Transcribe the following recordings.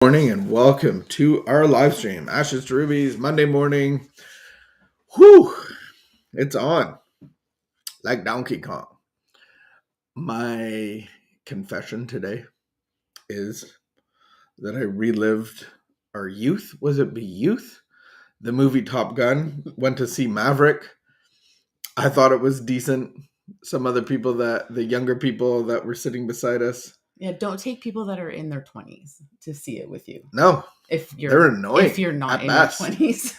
Morning and welcome to our live stream. Ashes to Rubies, Monday morning. Whew, it's on like Donkey Kong. My confession today is that I relived our youth. Was it Be Youth? The movie Top Gun. Went to see Maverick. I thought it was decent. Some other people the younger people that were sitting beside us. Yeah, don't take people that are in their 20s to see it with you. No, they're annoying. If you're not in your 20s.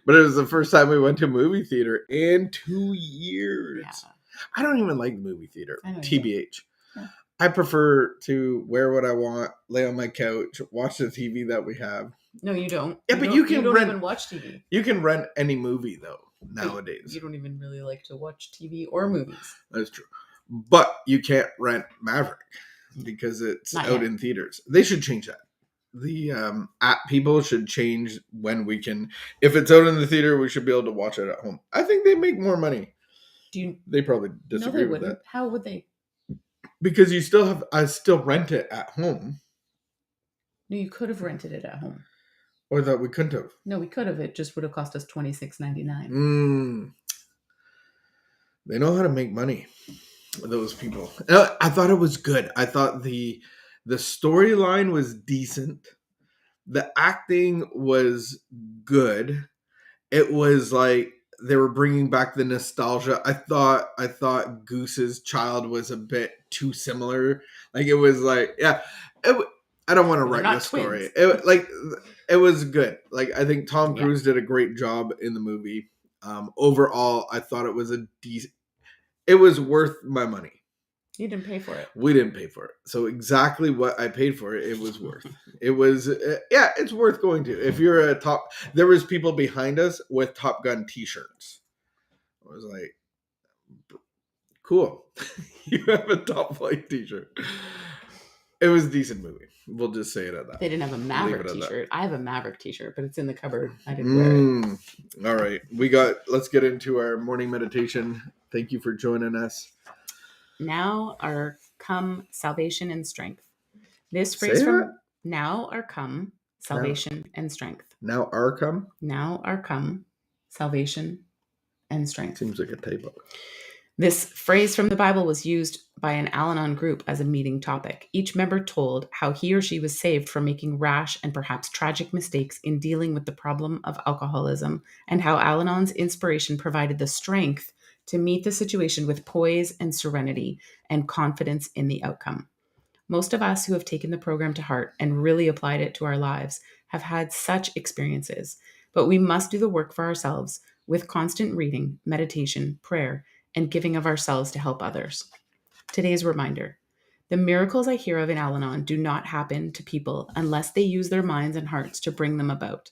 But it was the first time we went to a movie theater in 2 years. Yeah. I don't even like the movie theater, TBH. Yeah. I prefer to wear what I want, lay on my couch, watch the TV that we have. No, you don't. Yeah, but you don't even watch TV. You can rent any movie, though, nowadays. You don't even really like to watch TV or movies. That's true. But you can't rent Maverick because it's Not out yet. in theaters. They should change that. The app people should change when we can. If it's out in the theater, we should be able to watch it at home. I think they make more money. They probably disagree with that. How would they? Because I still rent it at home. No, you could have rented it at home. Or that we couldn't have. No, we could have. It just would have cost us $26.99. They know how to make money. Those people. I thought it was good. I thought the storyline was decent. The acting was good. It was like they were bringing back the nostalgia. I thought Goose's child was a bit too similar. Like it was like, yeah. I don't want to write this story. It was good. Like I think Tom Cruise did a great job in the movie. Overall, I thought it was a decent. It was worth my money. You didn't pay for it. We didn't pay for it. So exactly what I paid for it, it was worth. It was, it's worth going to. If you're there was people behind us with Top Gun t-shirts. I was like, cool. You have a Top Flight t-shirt. It was a decent movie. We'll just say it at that. They didn't have a Maverick t-shirt. I have a Maverick t-shirt, but it's in the cupboard. I didn't wear it. All right. Let's get into our morning meditation. Thank you for joining us. Now are come salvation and strength. This phrase from now are come salvation and strength. Now are come? Now are come salvation and strength. Seems like a typo. This phrase from the Bible was used by an Al-Anon group as a meeting topic. Each member told how he or she was saved from making rash and perhaps tragic mistakes in dealing with the problem of alcoholism, and how Al-Anon's inspiration provided the strength to meet the situation with poise and serenity and confidence in the outcome. Most of us who have taken the program to heart and really applied it to our lives have had such experiences, but we must do the work for ourselves with constant reading, meditation, prayer, and giving of ourselves to help others. Today's reminder: the miracles I hear of in Al-Anon do not happen to people unless they use their minds and hearts to bring them about.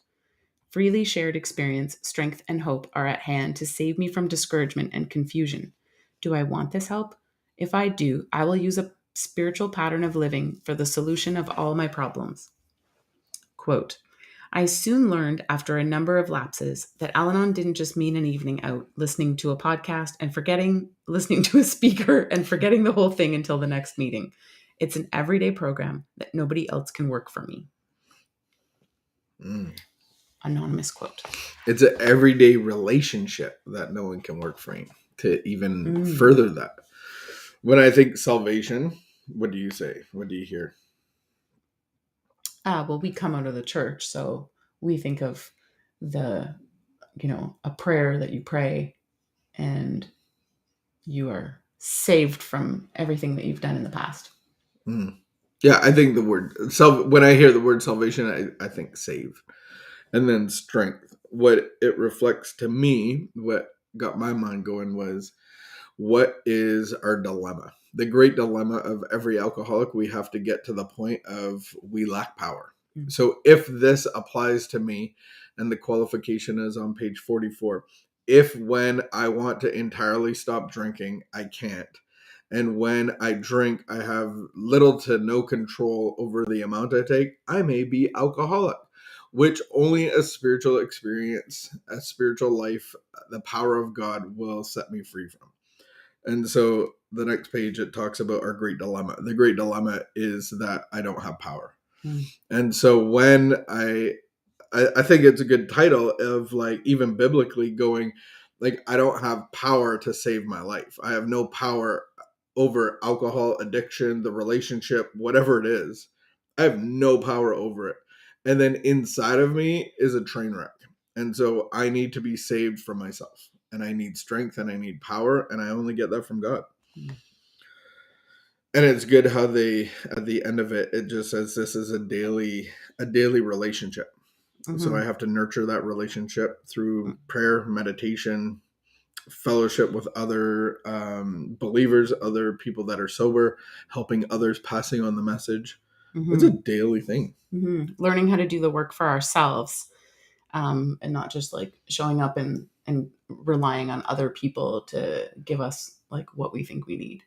Freely shared experience, strength, and hope are at hand to save me from discouragement and confusion. Do I want this help? If I do, I will use a spiritual pattern of living for the solution of all my problems. Quote, I soon learned after a number of lapses that Al-Anon didn't just mean an evening out, listening to a podcast and listening to a speaker and forgetting the whole thing until the next meeting. It's an everyday program that nobody else can work for me. Anonymous quote. It's an everyday relationship that no one can work for you to even further that. When I think salvation, what do you say? What do you hear? Well, we come out of the church, so we think of a prayer that you pray and you are saved from everything that you've done in the past. Yeah, I think the word when I hear the word salvation, I think save. And then strength. What it reflects to me, what got my mind going was, what is our dilemma? The great dilemma of every alcoholic, we have to get to the point of we lack power. So if this applies to me, and the qualification is on page 44, if when I want to entirely stop drinking, I can't. And when I drink, I have little to no control over the amount I take, I may be alcoholic. Which only a spiritual experience, a spiritual life, the power of God will set me free from. And so the next page, it talks about our great dilemma. The great dilemma is that I don't have power. And so when I think it's a good title of like even biblically going like I don't have power to save my life. I have no power over alcohol addiction, the relationship, whatever it is. I have no power over it. And then inside of me is a train wreck. And so I need to be saved from myself. And I need strength and I need power. And I only get that from God. And it's good how they at the end of it just says this is a daily relationship. So I have to nurture that relationship through prayer, meditation, fellowship with other believers, other people that are sober, helping others, passing on the message. It's a daily thing. Learning how to do the work for ourselves, and not just like showing up and relying on other people to give us like what we think we need.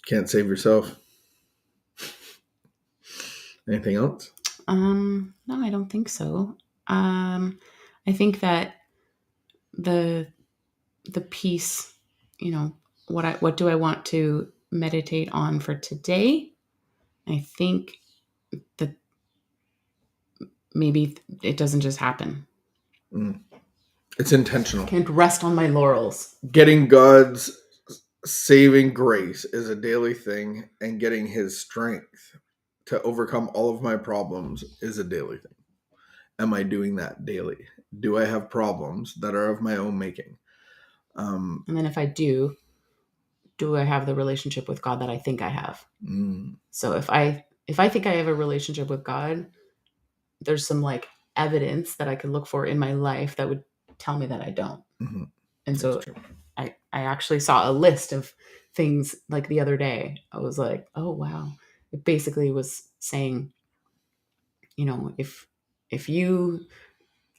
Can't save yourself. Anything else? No, I don't think so. I think that the piece, what do I want to meditate on for today? I think that maybe it doesn't just happen. It's intentional. Can't rest on my laurels. Getting God's saving grace is a daily thing, and getting his strength to overcome all of my problems is a daily thing. Am I doing that daily? Do I have problems that are of my own making? And then if I do I have the relationship with God that I think I have? So if I think I have a relationship with God, there's some like evidence that I could look for in my life that would tell me that I don't. And so I actually saw a list of things like the other day. I was like, oh wow. It basically was saying, if you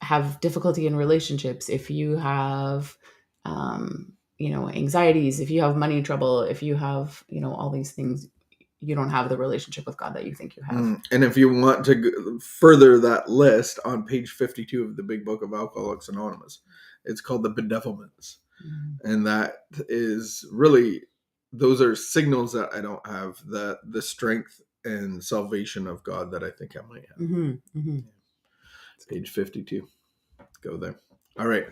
have difficulty in relationships, if you have anxieties, if you have money trouble, if you have all these things, you don't have the relationship with God that you think you have. And if you want to further that list, on page 52 of the big book of Alcoholics Anonymous, it's called the bedevilments. And that is really, those are signals that I don't have the strength and salvation of God that I think I might have. Page 52. Go there. All right.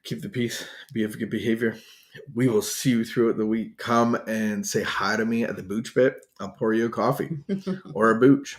Keep the peace. Be of good behavior. We will see you throughout the week. Come and say hi to me at the Booch Pit. I'll pour you a coffee or a booch.